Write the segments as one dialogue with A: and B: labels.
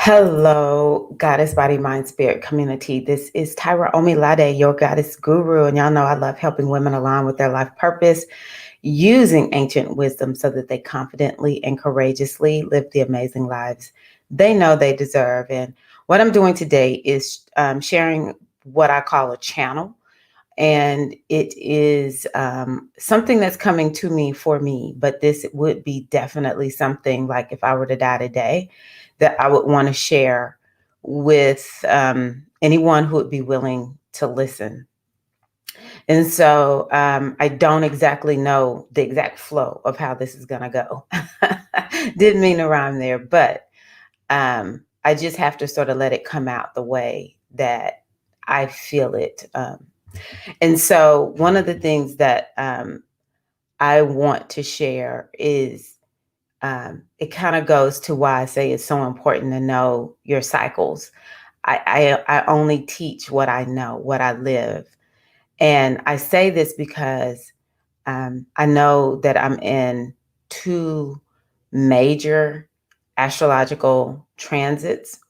A: Hello, Goddess Body Mind Spirit community. This is Tyra Omilade, your goddess guru, and y'all know I love helping women align with their life purpose using ancient wisdom so that they confidently and courageously live the amazing lives they know they deserve. And what I'm doing today is sharing what I call a channel, and it is something that's coming to me for me, but this would be definitely something like if I were to die today that I would want to share with anyone who would be willing to listen. And so I don't exactly know the exact flow of how this is going to go. Didn't mean to rhyme there, but I just have to sort of let it come out the way that I feel it. And so one of the things that I want to share is it kind of goes to why I say it's so important to know your cycles. I only teach what I know, what I live. And I say this because I know that I'm in two major astrological transits.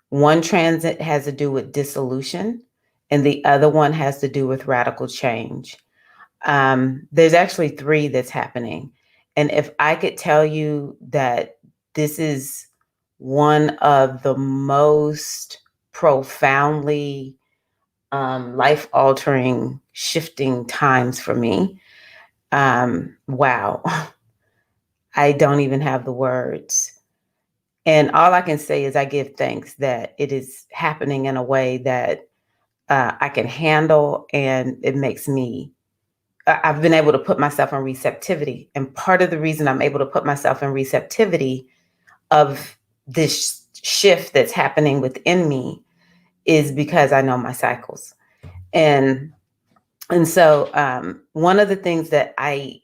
A: One transit has to do with dissolution, and the other one has to do with radical change. There's actually three that's happening. And if I could tell you that this is one of the most profoundly life altering, shifting times for me, wow, I don't even have the words. And all I can say is I give thanks that it is happening in a way that I can handle, and it makes me I've been able to put myself in receptivity. And part of the reason I'm able to put myself in receptivity of this shift that's happening within me is because I know my cycles. And so one of the things that I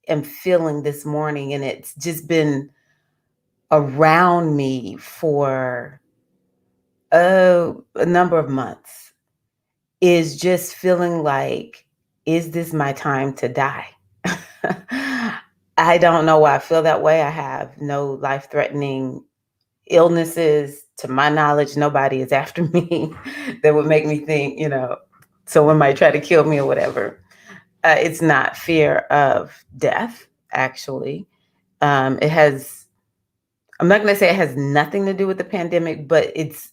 A: am feeling this morning, and it's just been around me for a number of months, is just feeling like, is this my time to die? I don't know why I feel that way. I have no life threatening illnesses. To my knowledge, nobody is after me that would make me think, someone might try to kill me or whatever. It's not fear of death, actually. It has, I'm not going to say it has nothing to do with the pandemic, but it's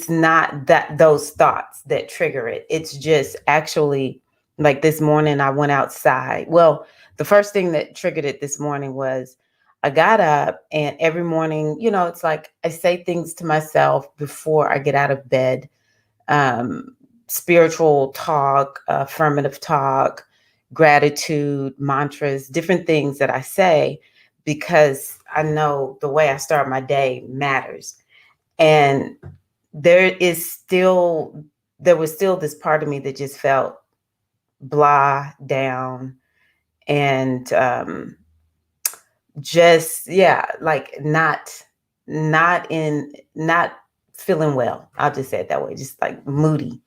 A: not that those thoughts that trigger it. It's just actually like this morning I went outside. Well, the first thing that triggered it this morning was I got up, and every morning, it's like I say things to myself before I get out of bed. Um, Spiritual talk, affirmative talk, gratitude, mantras, different things that I say because I know the way I start my day matters. And there is still there was still this part of me that just felt blah, down, and just, yeah, like not feeling well. I'll just say it that way, just like moody.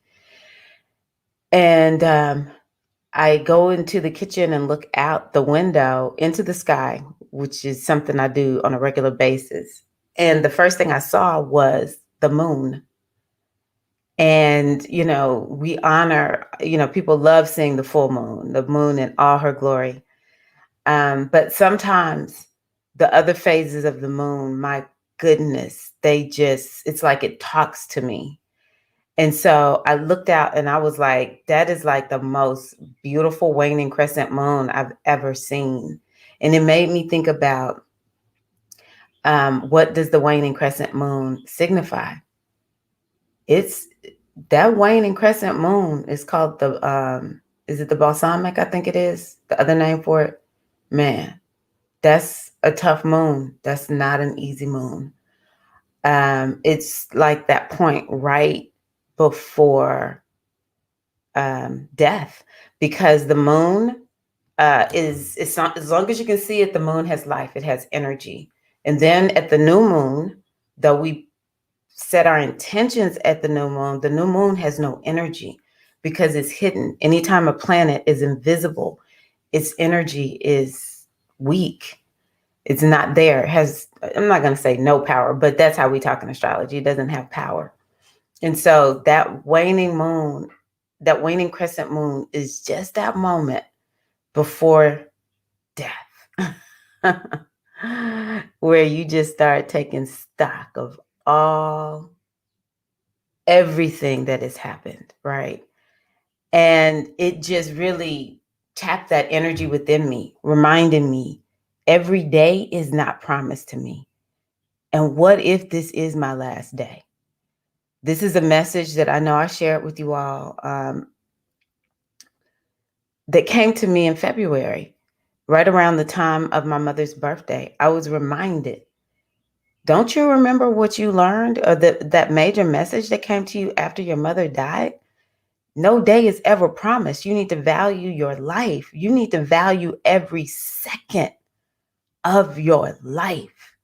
A: And I go into the kitchen and look out the window into the sky, which is something I do on a regular basis. And the first thing I saw was the moon. And, we honor, people love seeing the moon in all her glory. But sometimes the other phases of the moon, my goodness, it's like it talks to me. And so I looked out and I was like, that is like the most beautiful waning crescent moon I've ever seen. And it made me think about what does the waning crescent moon signify? It's that waning crescent moon is called is it the balsamic? I think it is the other name for it. Man, that's a tough moon. That's not an easy moon. It's like that point right before death, because the moon is not, as long as you can see it, the moon has life. It has energy. And then at the new moon, though we set our intentions at the new moon has no energy because it's hidden. Anytime a planet is invisible, its energy is weak. It's not there. It has I'm not going to say no power, but that's how we talk in astrology. It doesn't have power. And so that waning moon, that waning crescent moon is just that moment before death, where you just start taking stock of all everything that has happened, right? And it just really tapped that energy within me, reminding me every day is not promised to me. And what if this is my last day? This is a message that I know I shared with you all, that came to me in February, right around the time of my mother's birthday. I was reminded, don't you remember what you learned, or that major message that came to you after your mother died? No day is ever promised. You need to value your life. You need to value every second of your life.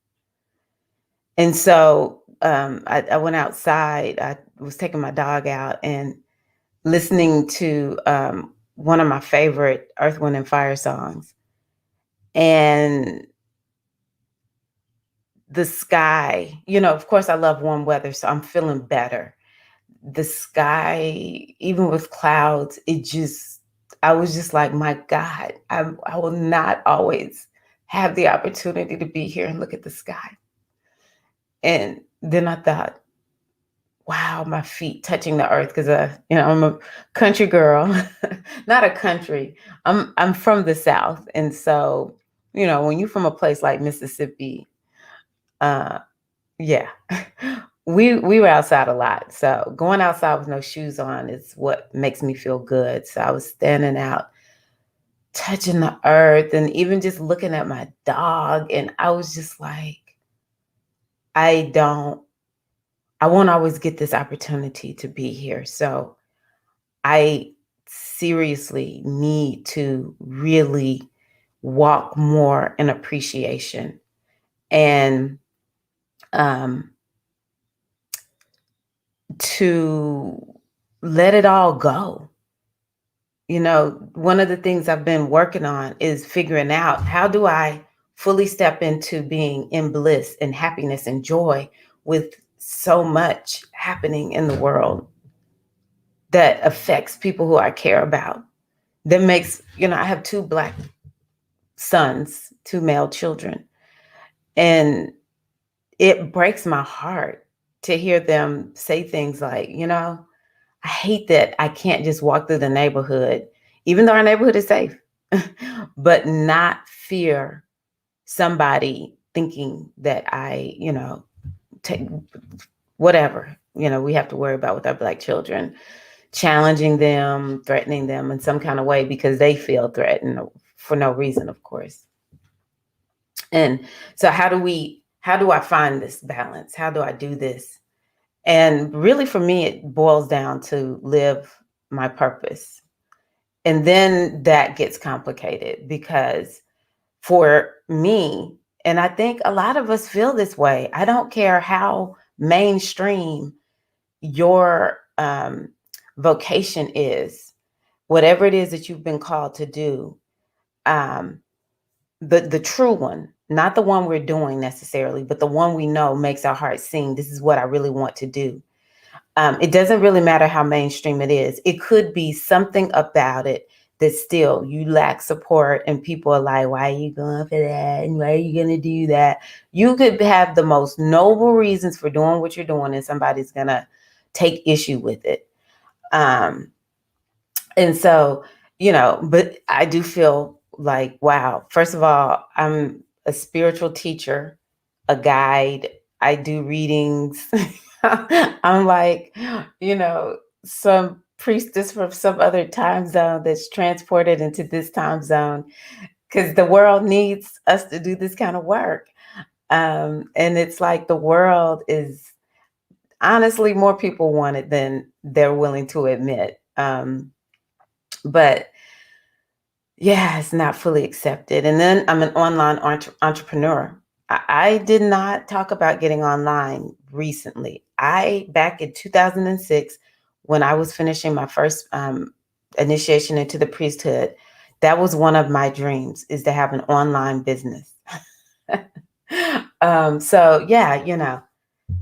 A: And so I went outside. I was taking my dog out and listening to one of my favorite Earth, Wind, and Fire songs. And the sky, of course, I love warm weather, so I'm feeling better. The sky, even with clouds, I was just like, my God, I will not always have the opportunity to be here and look at the sky. And then I thought, wow, my feet touching the earth, because I'm a country girl, not a country. I'm from the South, and so when you're from a place like Mississippi, uh, yeah, we were outside a lot. So going outside with no shoes on is what makes me feel good. So I was standing out, touching the earth, and even just looking at my dog, and I was just like, I won't always get this opportunity to be here. So I seriously need to really walk more in appreciation and to let it all go. One of the things I've been working on is figuring out, how do I fully step into being in bliss and happiness and joy with so much happening in the world that affects people who I care about. That makes, I have 2 Black sons, 2 male children, and it breaks my heart to hear them say things like, I hate that I can't just walk through the neighborhood, even though our neighborhood is safe, but not fear somebody thinking that I, take whatever, we have to worry about with our Black children, challenging them, threatening them in some kind of way because they feel threatened for no reason, of course. And so how do I find this balance? How do I do this? And really, for me, it boils down to live my purpose. And then that gets complicated, because for me, and I think a lot of us feel this way, I don't care how mainstream your vocation is, whatever it is that you've been called to do, the true one, not the one we're doing necessarily, but the one we know makes our heart sing. This is what I really want to do. It doesn't really matter how mainstream it is. It could be something about it that still you lack support, and people are like, why are you going for that? And why are you going to do that? You could have the most noble reasons for doing what you're doing, and somebody's going to take issue with it. And so, but I do feel like, wow, first of all, I'm a spiritual teacher, a guide. I do readings. I'm like, some priestess from some other time zone that's transported into this time zone, because the world needs us to do this kind of work. And it's like the world is, honestly, more people want it than they're willing to admit. But yeah, it's not fully accepted. And then I'm an online entrepreneur. I did not talk about getting online recently. Back in 2006, when I was finishing my first initiation into the priesthood, that was one of my dreams, is to have an online business. So yeah,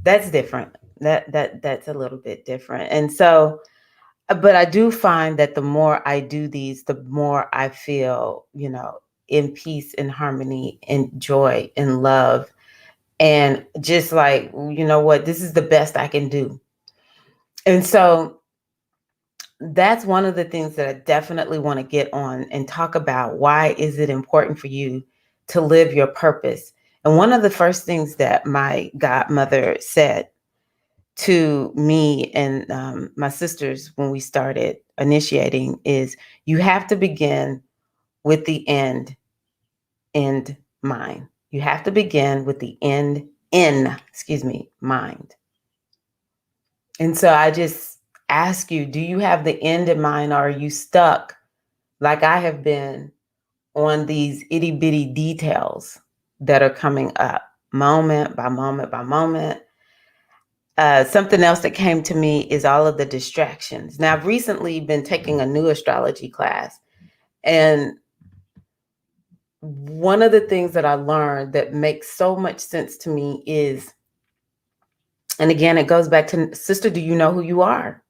A: that's different. That's a little bit different. And so, but I do find that the more I do these, the more I feel, in peace, in harmony, in joy, in love, and just like, you know what, this is the best I can do. And so that's one of the things that I definitely want to get on and talk about. Why is it important for you to live your purpose? And one of the first things that my godmother said to me and my sisters when we started initiating is, you have to begin with the end in mind. You have to begin with the end in, mind. And so I just ask you, do you have the end in mind, or are you stuck like I have been on these itty bitty details that are coming up moment by moment by moment? Something else that came to me is all of the distractions. Now, I've recently been taking a new astrology class, and one of the things that I learned that makes so much sense to me is, and again, it goes back to, sister, do you know who you are?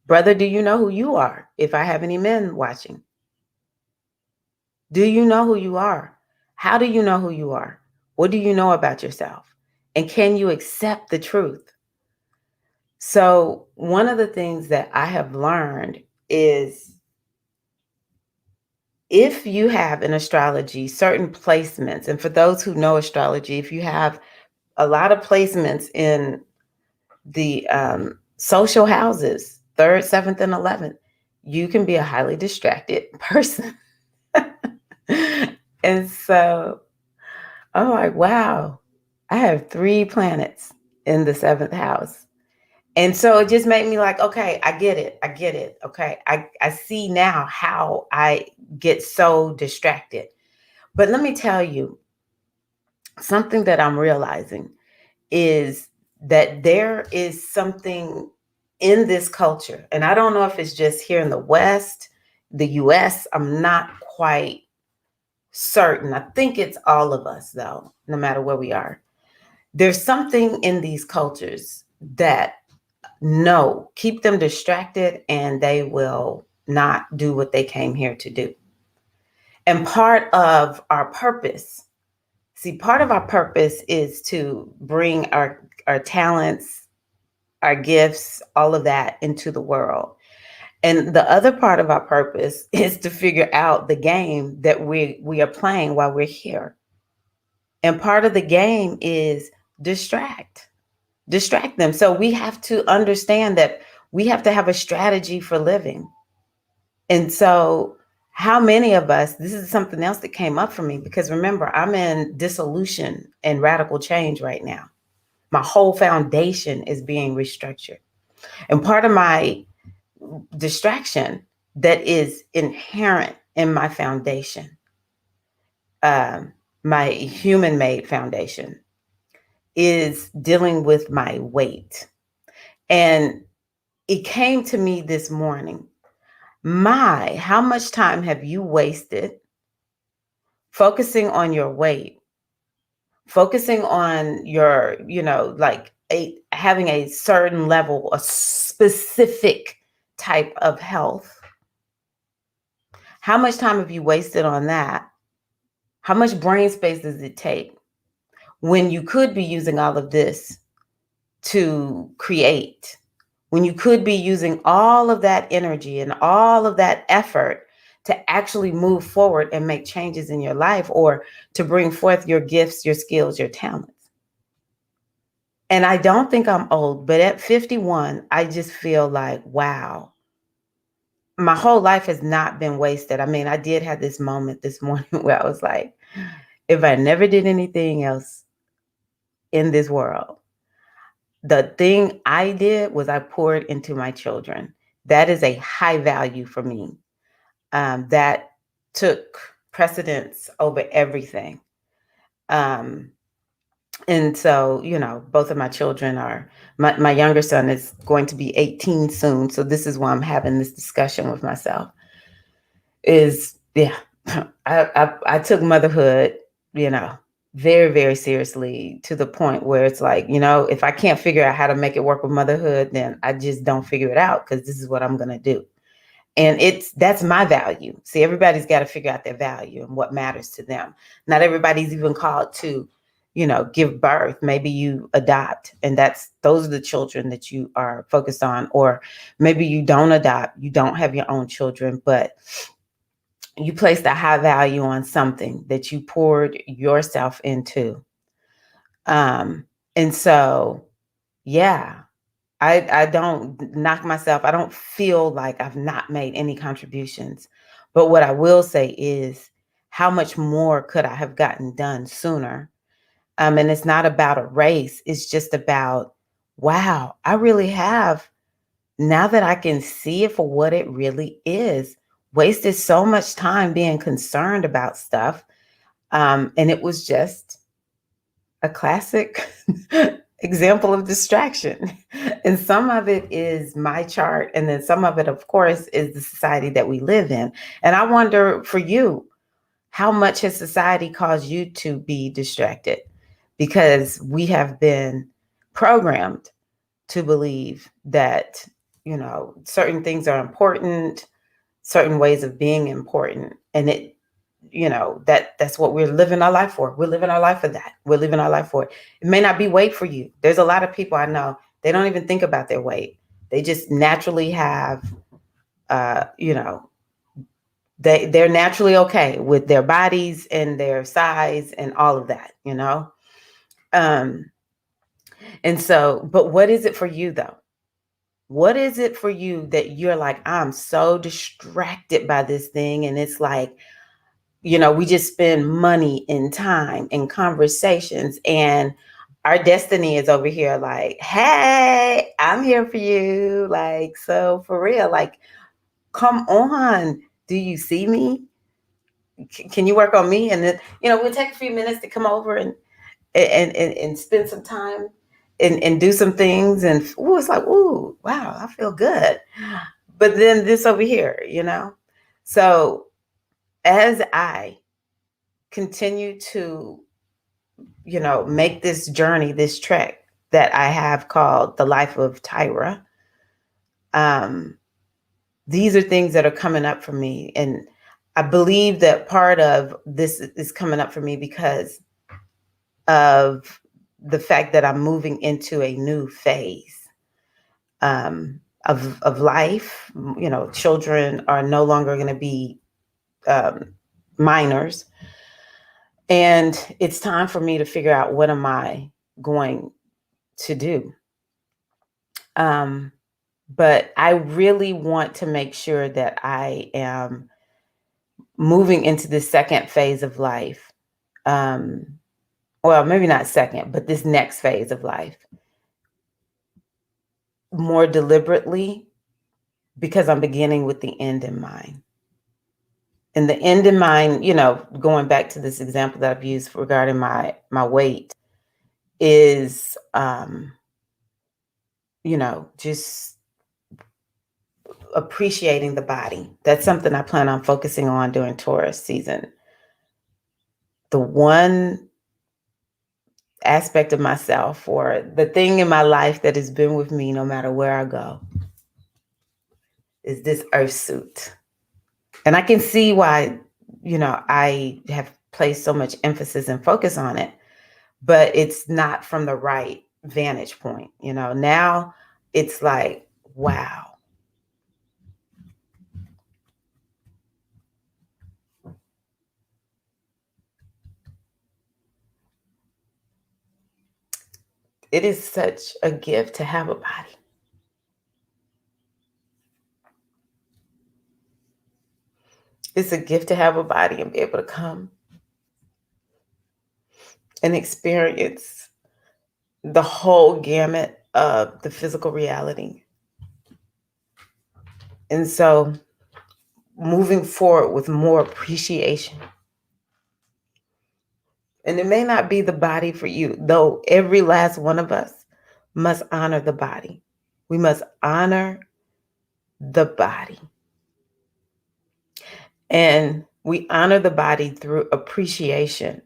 A: Brother, do you know who you are? If I have any men watching, do you know who you are? How do you know who you are? What do you know about yourself? And can you accept the truth? So, one of the things that I have learned is, if you have in astrology certain placements, and for those who know astrology, if you have a lot of placements in the social houses, third, seventh, and 11th, you can be a highly distracted person. And so I'm like, wow, I have 3 planets in the 7th house. And so it just made me like, okay, I get it. I get it. Okay. I see now how I get so distracted. But let me tell you, something that I'm realizing is that there is something in this culture, and I don't know if it's just here in the West, the US, I'm not quite certain. I think it's all of us, though, no matter where we are. There's something in these cultures that, no, keep them distracted and they will not do what they came here to do. And part of our purpose, part of our purpose is to bring our talents, our gifts, all of that into the world. And the other part of our purpose is to figure out the game that we are playing while we're here. And part of the game is distract them. So we have to understand that we have to have a strategy for living. And so, how many of us, this is something else that came up for me, because remember, I'm in dissolution and radical change right now. My whole foundation is being restructured. And part of my distraction that is inherent in my foundation, my human made foundation, is dealing with my weight. And it came to me this morning, how much time have you wasted focusing on your weight, focusing on your, like having a certain level, a specific type of health? How much time have you wasted on that? How much brain space does it take when you could be using all of this to create? When you could be using all of that energy and all of that effort to actually move forward and make changes in your life, or to bring forth your gifts, your skills, your talents. And I don't think I'm old, but at 51, I just feel like, wow, my whole life has not been wasted. I mean, I did have this moment this morning where I was like, if I never did anything else in this world, the thing I did was I poured into my children. That is a high value for me. That took precedence over everything. And so, both of my children my younger son is going to be 18 soon. So this is why I'm having this discussion with myself is, yeah, I took motherhood, very, very seriously, to the point where it's like, if I can't figure out how to make it work with motherhood, then I just don't figure it out, because this is what I'm going to do. And that's my value. See, everybody's got to figure out their value and what matters to them. Not everybody's even called to, give birth. Maybe you adopt, and those are the children that you are focused on. Or maybe you don't adopt, you don't have your own children, but you placed a high value on something that you poured yourself into. And so, yeah, I don't knock myself. I don't feel like I've not made any contributions. But what I will say is, how much more could I have gotten done sooner? And it's not about a race. It's just about, wow, I really have, now that I can see it for what it really is, wasted so much time being concerned about stuff. And it was just a classic example of distraction. And some of it is my chart. And then some of it, of course, is the society that we live in. And I wonder, for you, how much has society caused you to be distracted? Because we have been programmed to believe that, certain things are important, certain ways of being important. And that's what we're living our life for. We're living our life for that. We're living our life for it. It may not be weight for you. There's a lot of people I know, they don't even think about their weight. They just naturally have, uh, you know, they're naturally okay with their bodies and their size and all of that. Um, and so, but what is it for you though? What is it for you that you're like, I'm so distracted by this thing? And it's like, we just spend money and time and conversations, and our destiny is over here like, hey, I'm here for you. Like, so for real, like, come on. Do you see me? Can you work on me? And then, we'll take a few minutes to come over and spend some time and do some things. And ooh, it's like, ooh, wow, I feel good. But then this over here. So as I continue to, make this journey, this trek that I have called the life of Tyra, um, these are things that are coming up for me. And I believe that part of this is coming up for me because of the fact that I'm moving into a new phase of life. Children are no longer going to be minors. And it's time for me to figure out, what am I going to do? But I really want to make sure that I am moving into this second phase of life. Well, maybe not second, but this next phase of life more deliberately, because I'm beginning with the end in mind. And the end in mind, going back to this example that I've used regarding my weight, is just appreciating the body. That's something I plan on focusing on during Taurus season. The one aspect of myself, or the thing in my life that has been with me no matter where I go, is this earth suit. And I can see why, I have placed so much emphasis and focus on it, but it's not from the right vantage point. Now it's like, wow. It is such a gift to have a body. It's a gift to have a body and be able to come and experience the whole gamut of the physical reality. And so moving forward with more appreciation. And it may not be the body for you, though every last one of us must honor the body. We must honor the body. And we honor the body through appreciation.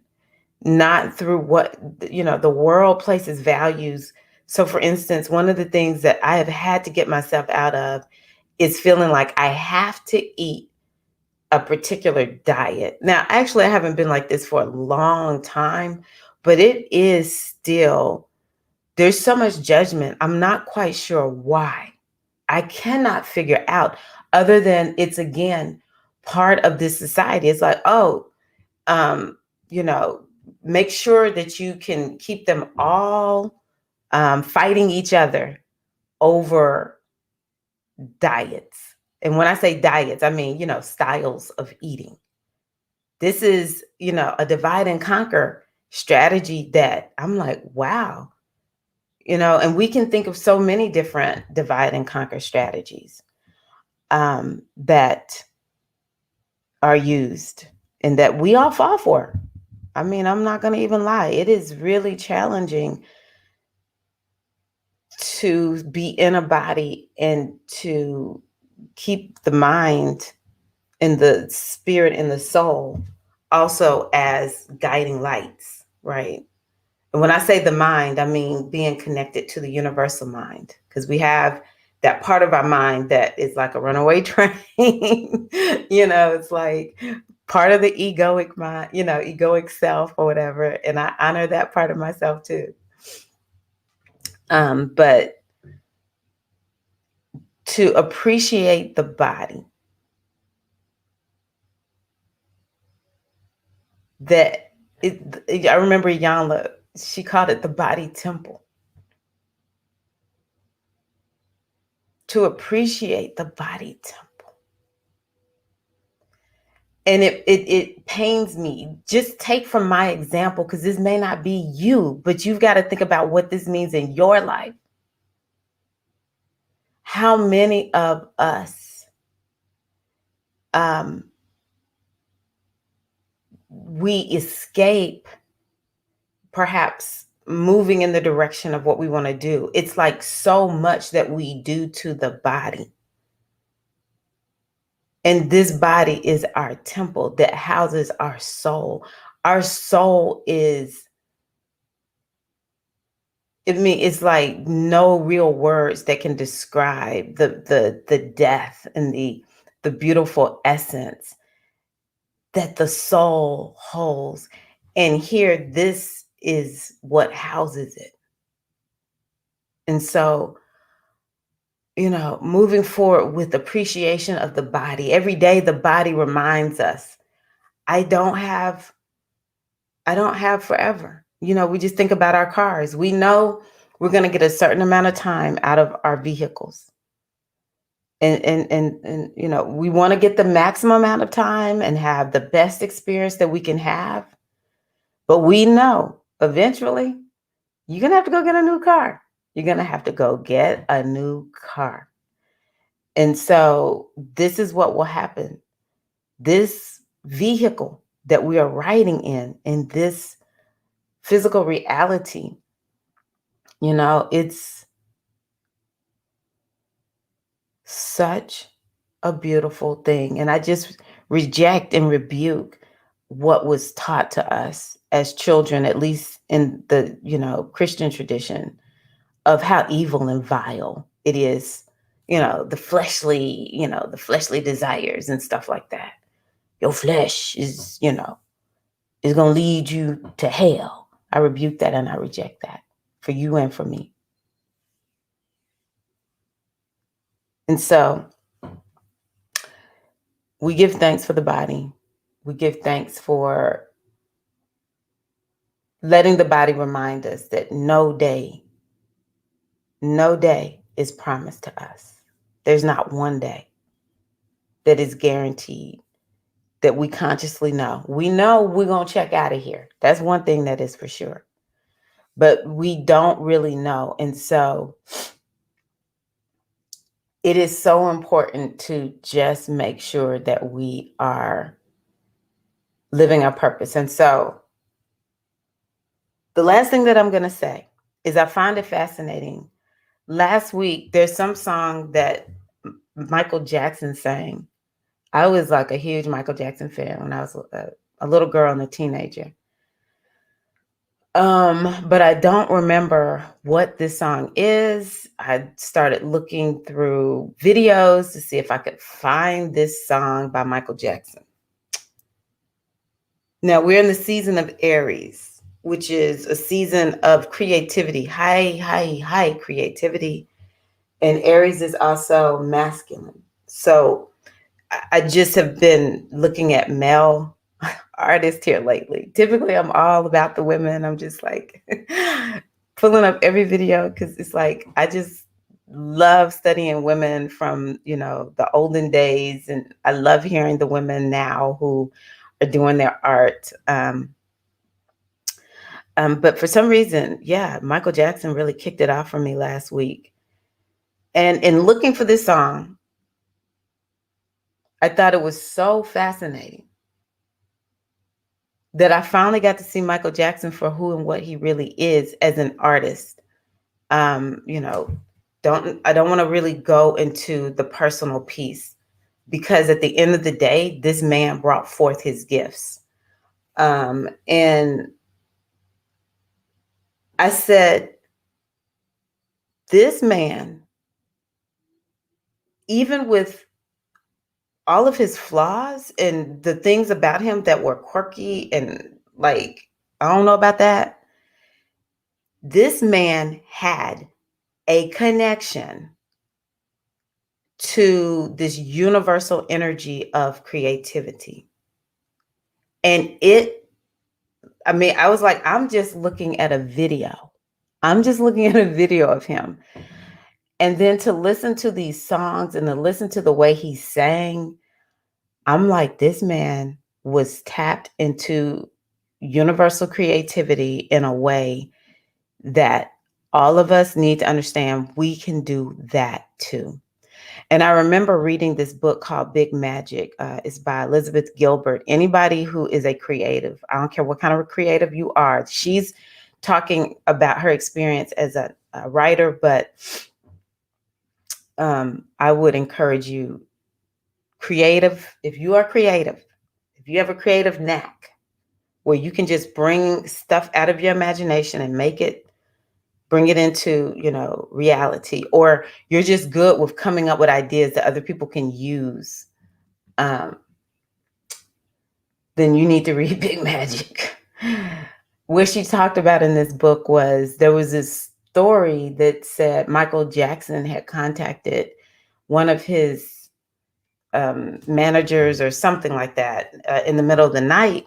A: not through what, the world places values. So, for instance, one of the things that I have had to get myself out of is feeling like I have to eat a particular diet. Now, actually, I haven't been like this for a long time, but it is still, there's so much judgment. I'm not quite sure why. I cannot figure out, other than it's again part of this society. It's like, oh, um, you know, make sure that you can keep them all fighting each other over diets. And when I say diets, I mean, styles of eating. This is, a divide and conquer strategy that I'm like, wow, and we can think of so many different divide and conquer strategies that are used and that we all fall for. I mean, I'm not going to even lie. It is really challenging to be in a body and to keep the mind and the spirit and the soul also as guiding lights, right? And when I say the mind, I mean being connected to the universal mind, because we have that part of our mind that is like a runaway train. It's like part of the egoic mind, egoic self or whatever. And I honor that part of myself too. But to appreciate the body, I remember Yanla, she called it the body temple. To appreciate the body temple. And it pains me. Just take from my example, because this may not be you, but you've got to think about what this means in your life. How many of us we escape perhaps moving in the direction of what we want to do? It's like so much that we do to the body. And this body is our temple that houses our soul. Our soul is, it's like no real words that can describe the depth and the beautiful essence that the soul holds. And here, this is what houses it. And so, moving forward with appreciation of the body. Every day the body reminds us, I don't have forever. We just think about our cars. We know we're going to get a certain amount of time out of our vehicles. And we want to get the maximum amount of time and have the best experience that we can have. But we know eventually you're going to have to go get a new car. You're going to have to go get a new car. And so this is what will happen. This vehicle that we are riding in this physical reality, it's such a beautiful thing. And I just reject and rebuke what was taught to us as children, at least in the, Christian tradition, of how evil and vile it is, the fleshly desires and stuff like that. Your flesh is going to lead you to hell. I rebuke that and I reject that for you and for me. And so we give thanks for the body. We give thanks for letting the body remind us that no day is promised to us. There's not one day that is guaranteed that we consciously know. We know we're going to check out of here. That's one thing that is for sure. But we don't really know. And so it is so important to just make sure that we are living our purpose. And so the last thing that I'm going to say is I find it fascinating. Last week, there's some song that Michael Jackson sang. I was like a huge Michael Jackson fan when I was a little girl and a teenager. But I don't remember what this song is. I started looking through videos to see if I could find this song by Michael Jackson. Now we're in the season of Aries, which is a season of creativity, high creativity. And Aries is also masculine. So I just have been looking at male artists here lately. Typically, I'm all about the women. I'm just like pulling up every video because it's like I just love studying women from the olden days, and I love hearing the women now who are doing their art. But for some reason, yeah, Michael Jackson really kicked it off for me last week. And in looking for this song, I thought it was so fascinating that I finally got to see Michael Jackson for who and what he really is as an artist. You know, I don't want to really go into the personal piece because at the end of the day, this man brought forth his gifts. And I said, this man, even with all of his flaws and the things about him that were quirky and like, I don't know about that. This man had a connection to this universal energy of creativity. And I was like, I'm just looking at a video. I'm just looking at a video of him. And then to listen to these songs and to listen to the way he sang, I'm like, this man was tapped into universal creativity in a way that all of us need to understand we can do that too. And I remember reading this book called Big Magic. It's by Elizabeth Gilbert. Anybody who is a creative, I don't care what kind of creative you are, she's talking about her experience as a writer, but I would encourage you, if you are creative, if you have a creative knack where you can just bring stuff out of your imagination and bring it into, reality, or you're just good with coming up with ideas that other people can use, then you need to read Big Magic. What she talked about in this book was there was this story that said Michael Jackson had contacted one of his managers or something like that in the middle of the night.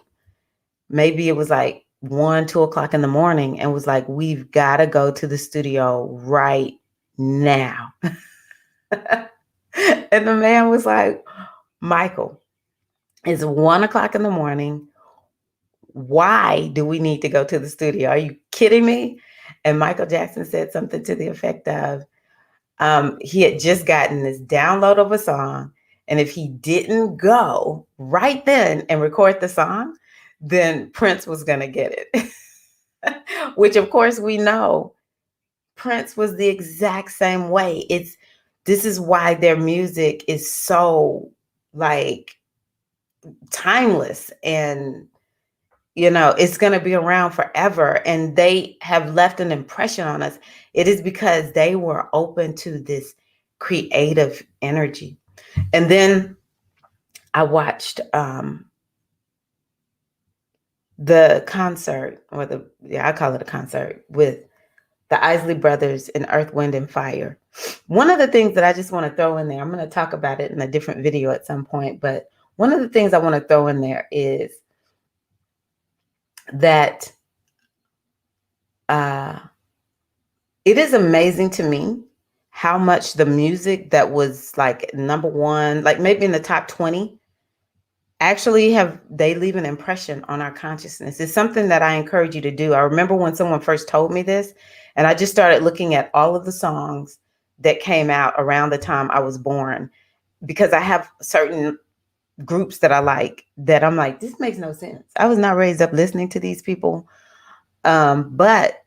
A: Maybe it was like 1, 2 o'clock in the morning, and was like, we've got to go to the studio right now. And the man was like, Michael, it's 1 o'clock in the morning. Why do we need to go to the studio? Are you kidding me? And Michael Jackson said something to the effect of, he had just gotten this download of a song, and if he didn't go right then and record the song, then Prince was going to get it. Which, of course, we know Prince was the exact same way. This is why their music is so like timeless, and it's going to be around forever, and they have left an impression on us. It is because they were open to this creative energy. And then I watched the concert, I call it a concert, with the Isley Brothers in Earth, Wind and Fire. One of the things that I just want to throw in there, I'm going to talk about it in a different video at some point, but one of the things I want to throw in there is that it is amazing to me how much the music that was like number one, like maybe in the top 20, actually they leave an impression on our consciousness. It's something that I encourage you to do. I remember when someone first told me this, and I just started looking at all of the songs that came out around the time I was born, because I have certain groups that I like that I'm like, this makes no sense. I was not raised up listening to these people. But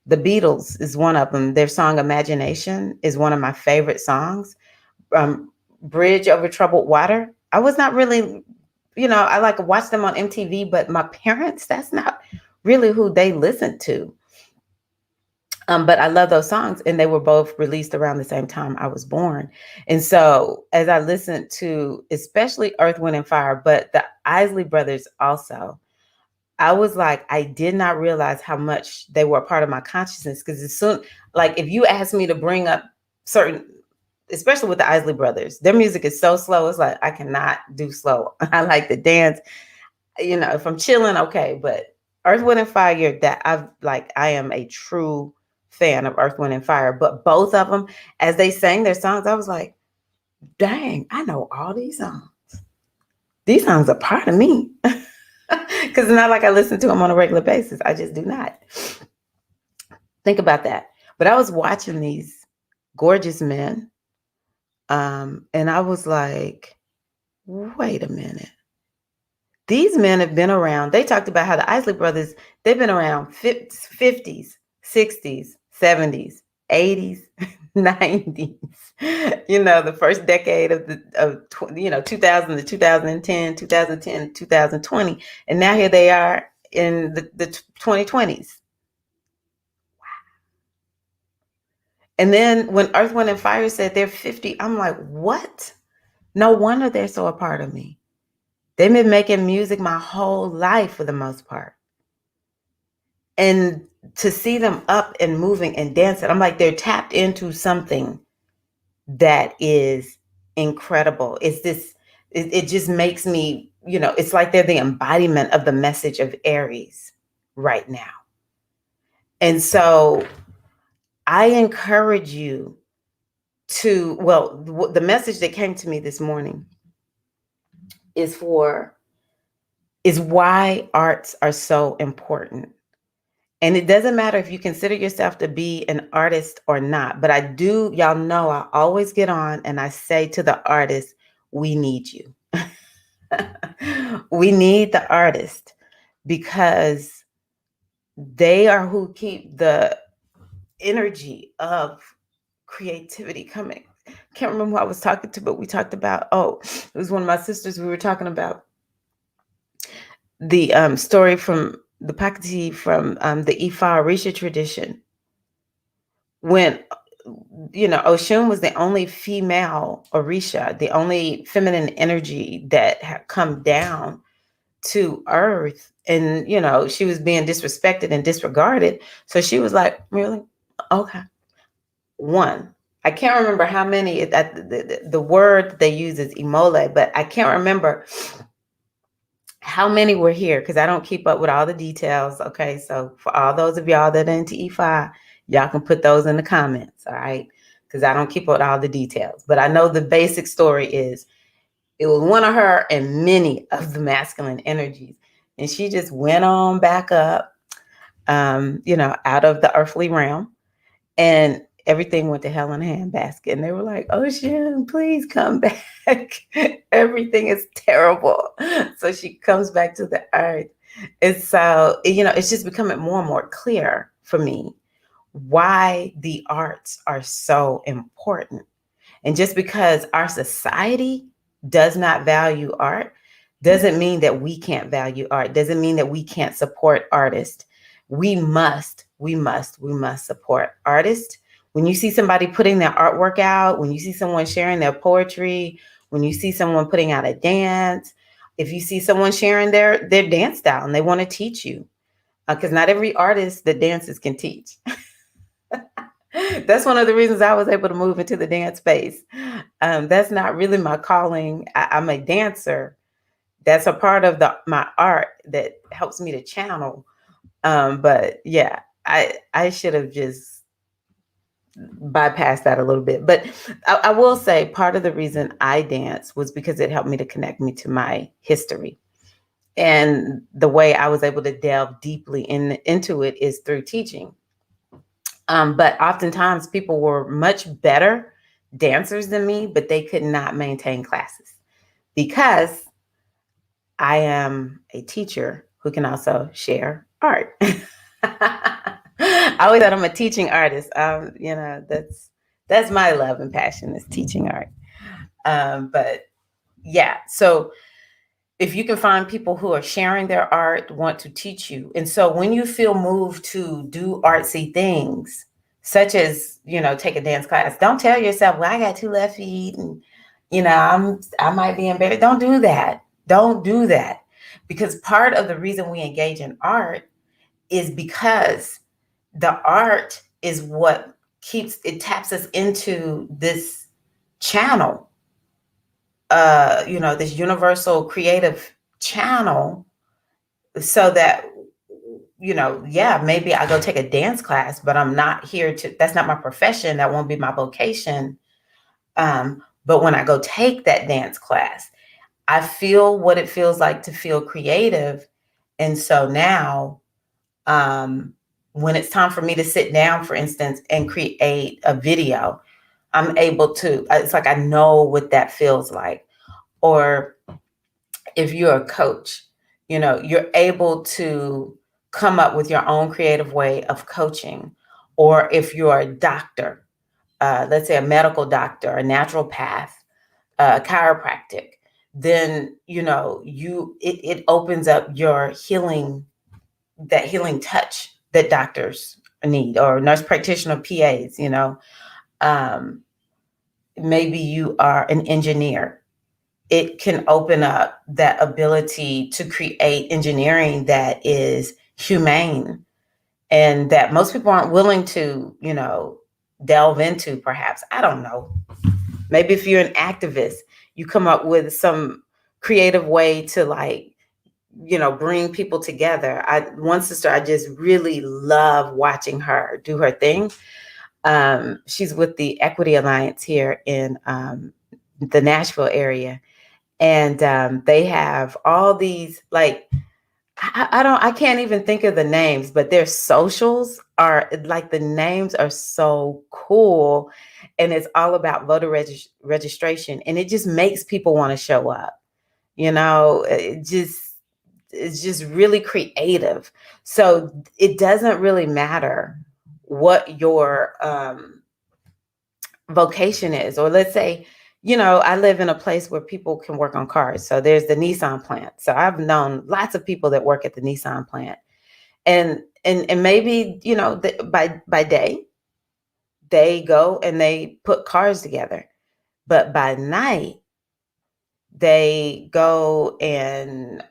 A: the Beatles is one of them. Their song Imagination is one of my favorite songs. Bridge Over Troubled Water. I was not really, I like watch them on MTV, but my parents, that's not really who they listened to. But I love those songs, and they were both released around the same time I was born. And so, as I listened to, especially Earth, Wind, and Fire, but the Isley Brothers also, I was like, I did not realize how much they were a part of my consciousness. Because as soon, like, if you ask me to bring up certain, especially with the Isley Brothers, their music is so slow. It's like I cannot do slow. I like to dance. If I'm chilling, okay. But Earth, Wind, and Fire, I am a true fan of Earth, Wind, and Fire. But both of them, as they sang their songs, I was like, dang, I know all these songs. These songs are part of me. Because it's not like I listen to them on a regular basis. I just do not. Think about that. But I was watching these gorgeous men. And I was like, wait a minute. These men have been around. They talked about how the Isley Brothers, they've been around 50s, 60s, 70s, 80s, 90s. The first decade of 2000 to 2010, 2010, 2020. And now here they are in the 2020s. Wow. And then when Earth, Wind, and Fire said they're 50, I'm like, what? No wonder they're so a part of me. They've been making music my whole life for the most part. And to see them up and moving and dancing, I'm like, they're tapped into something that is incredible. It just makes me, it's like they're the embodiment of the message of Aries right now. And so I encourage you the message that came to me this morning is why arts are so important. And it doesn't matter if you consider yourself to be an artist or not, but y'all know I always get on and I say to the artist, we need you. We need the artist because they are who keep the energy of creativity coming. Can't remember who I was talking to, but we talked about, it was one of my sisters. We were talking about the story from the Pakati from the Ifa Orisha tradition. When, Oshun was the only female Orisha, the only feminine energy that had come down to earth. And, she was being disrespected and disregarded. So she was like, really? Okay. One. I can't remember how many, the word they use is Imole, but I can't remember how many were here because I don't keep up with all the details. Okay. So for all those of y'all that are into E5, y'all can put those in the comments. All right. Because I don't keep up with all the details. But I know the basic story is it was one of her and many of the masculine energies. And she just went on back up, out of the earthly realm. And everything went to hell in a handbasket. And they were like, Oshun, please come back. Everything is terrible. So she comes back to the earth. And so, it's just becoming more and more clear for me why the arts are so important. And just because our society does not value art doesn't mean that we can't value art, doesn't mean that we can't support artists. We must support artists. When you see somebody putting their artwork out, when you see someone sharing their poetry, when you see someone putting out a dance, if you see someone sharing their dance style and they want to teach you, because not every artist that dances can teach. That's one of the reasons I was able to move into the dance space. That's not really my calling. I'm a dancer. That's a part of my art that helps me to channel. But yeah, I should have just bypassed that a little bit. But I will say part of the reason I dance was because it helped me to connect me to my history. And the way I was able to delve deeply into it is through teaching. But oftentimes people were much better dancers than me, but they could not maintain classes because I am a teacher who can also share art. I always thought I'm a teaching artist. That's my love and passion is teaching art. But yeah, so if you can find people who are sharing their art, want to teach you. And so when you feel moved to do artsy things, such as, take a dance class, don't tell yourself, well, I got two left feet and, I might be embarrassed. Don't do that. Don't do that. Because part of the reason we engage in art is because the art is what taps us into this channel, this universal creative channel, so that, yeah, maybe I go take a dance class, but I'm not here that's not my profession. That won't be my vocation. But when I go take that dance class, I feel what it feels like to feel creative. And so now, when it's time for me to sit down, for instance, and create a video, I'm able to, it's like I know what that feels like. Or if you're a coach, you're able to come up with your own creative way of coaching. Or if you're a doctor, let's say a medical doctor, a naturopath, a chiropractic, then, it opens up your healing, that healing touch that doctors need, or nurse practitioner, PAs, maybe you are an engineer. It can open up that ability to create engineering that is humane and that most people aren't willing to, delve into, perhaps. I don't know. Maybe if you're an activist, you come up with some creative way to, like, bring people together. One sister, I just really love watching her do her thing. She's with the Equity Alliance here in the Nashville area. And they have all these, like, I can't even think of the names, but their socials are like, the names are so cool. And it's all about voter registration. And it just makes people want to show up. It's just really creative. So it doesn't really matter what your vocation is. Or let's say, I live in a place where people can work on cars. So there's the Nissan plant. So I've known lots of people that work at the Nissan plant. And maybe, by day, they go and they put cars together. But by night, they go and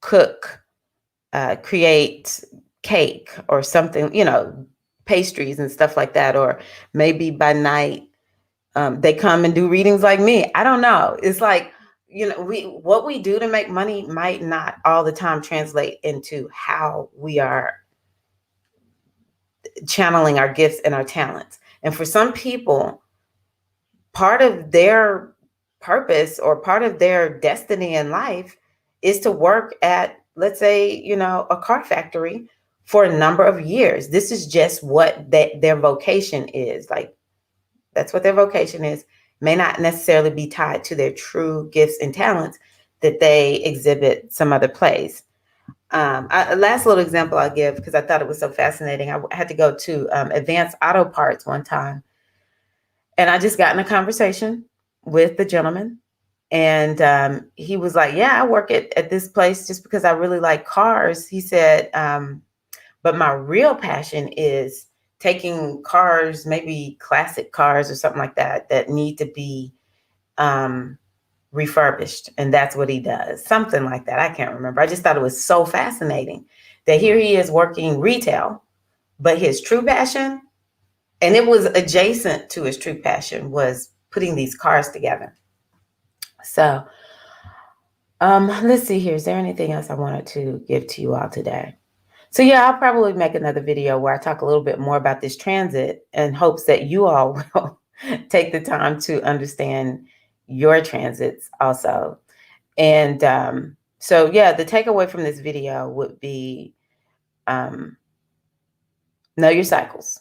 A: cook, create cake or something, pastries and stuff like that. Or maybe by night, they come and do readings like me. I don't know. It's like, what we do to make money might not all the time translate into how we are channeling our gifts and our talents. And for some people, part of their purpose or part of their destiny in life is to work at, let's say, a car factory for a number of years. This is just what their vocation is. Like, that's what their vocation is. May not necessarily be tied to their true gifts and talents that they exhibit some other place. Last little example I'll give, because I thought it was so fascinating. I had to go to Advanced Auto Parts one time, and I just got in a conversation with the gentleman, and he was like, yeah, I work at this place just because I really like cars. He said, but my real passion is taking cars, maybe classic cars or something like that need to be refurbished. And that's what he does. Something like that. I can't remember. I just thought it was so fascinating that here he is working retail, but his true passion, and it was adjacent to his true passion, was putting these cars together. So let's see here. Is there anything else I wanted to give to you all today? So yeah, I'll probably make another video where I talk a little bit more about this transit, in hopes that you all will take the time to understand your transits also. And so yeah, the takeaway from this video would be, know your cycles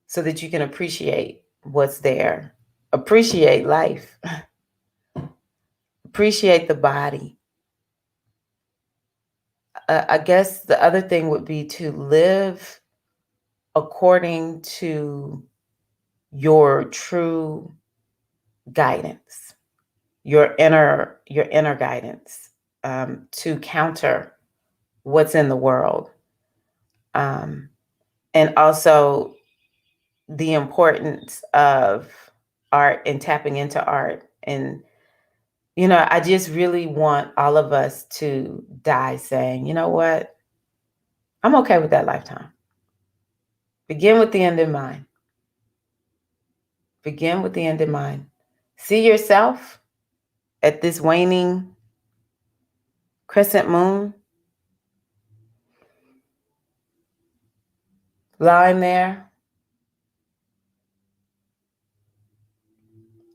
A: so that you can appreciate what's there. Appreciate life. Appreciate the body. I guess the other thing would be to live according to your true guidance, your inner guidance. to counter what's in the world. And also the importance of art and tapping into art. And, I just really want all of us to die saying, you know what? I'm okay with that lifetime. Begin with the end in mind. Begin with the end in mind. See yourself at this waning crescent moon, lying there.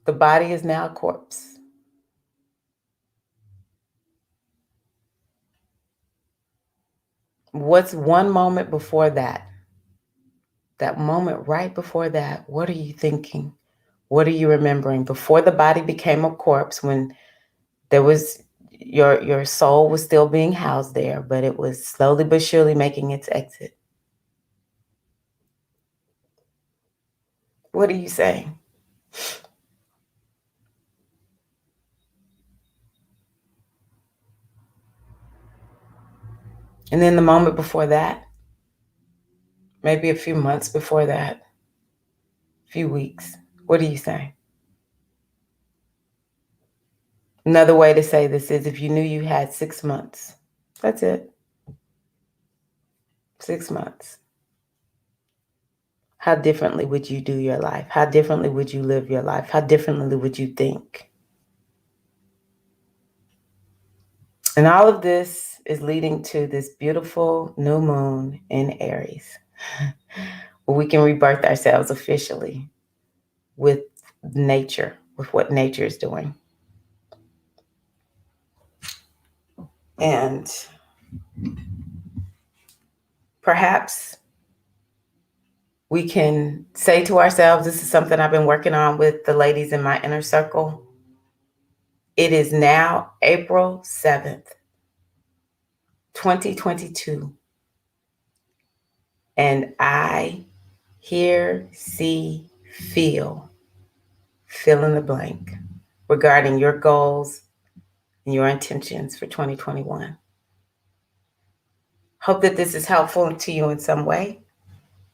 A: The body is now a corpse. What's one moment before that? That moment right before that, what are you thinking? What are you remembering? Before the body became a corpse, when there was your soul was still being housed there, but it was slowly but surely making its exit. What are you saying? And then the moment before that, maybe a few months before that, a few weeks, what are you saying? Another way to say this is, if you knew you had 6 months, that's it. 6 months. How differently would you do your life? How differently would you live your life? How differently would you think? And all of this is leading to this beautiful new moon in Aries, where we can rebirth ourselves officially with nature, with what nature is doing. And perhaps we can say to ourselves, this is something I've been working on with the ladies in my inner circle. It is now April 7th, 2022. And I hear, see, feel, fill in the blank regarding your goals and your intentions for 2021. Hope that this is helpful to you in some way.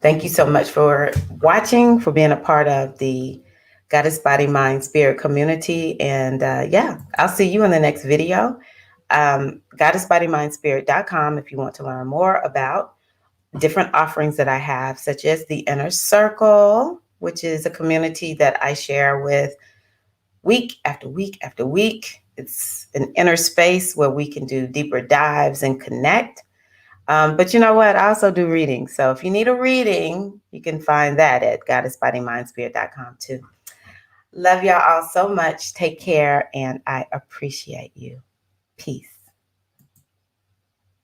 A: Thank you so much for watching, for being a part of the Goddess Body Mind Spirit community. And I'll see you in the next video. GoddessBodyMindSpirit.com if you want to learn more about different offerings that I have, such as the Inner Circle, which is a community that I share with week after week after week. It's an inner space where we can do deeper dives and connect. But you know what? I also do readings. So if you need a reading, you can find that at GoddessBodyMindSpirit.com too. Love y'all all so much. Take care, and I appreciate you. Peace.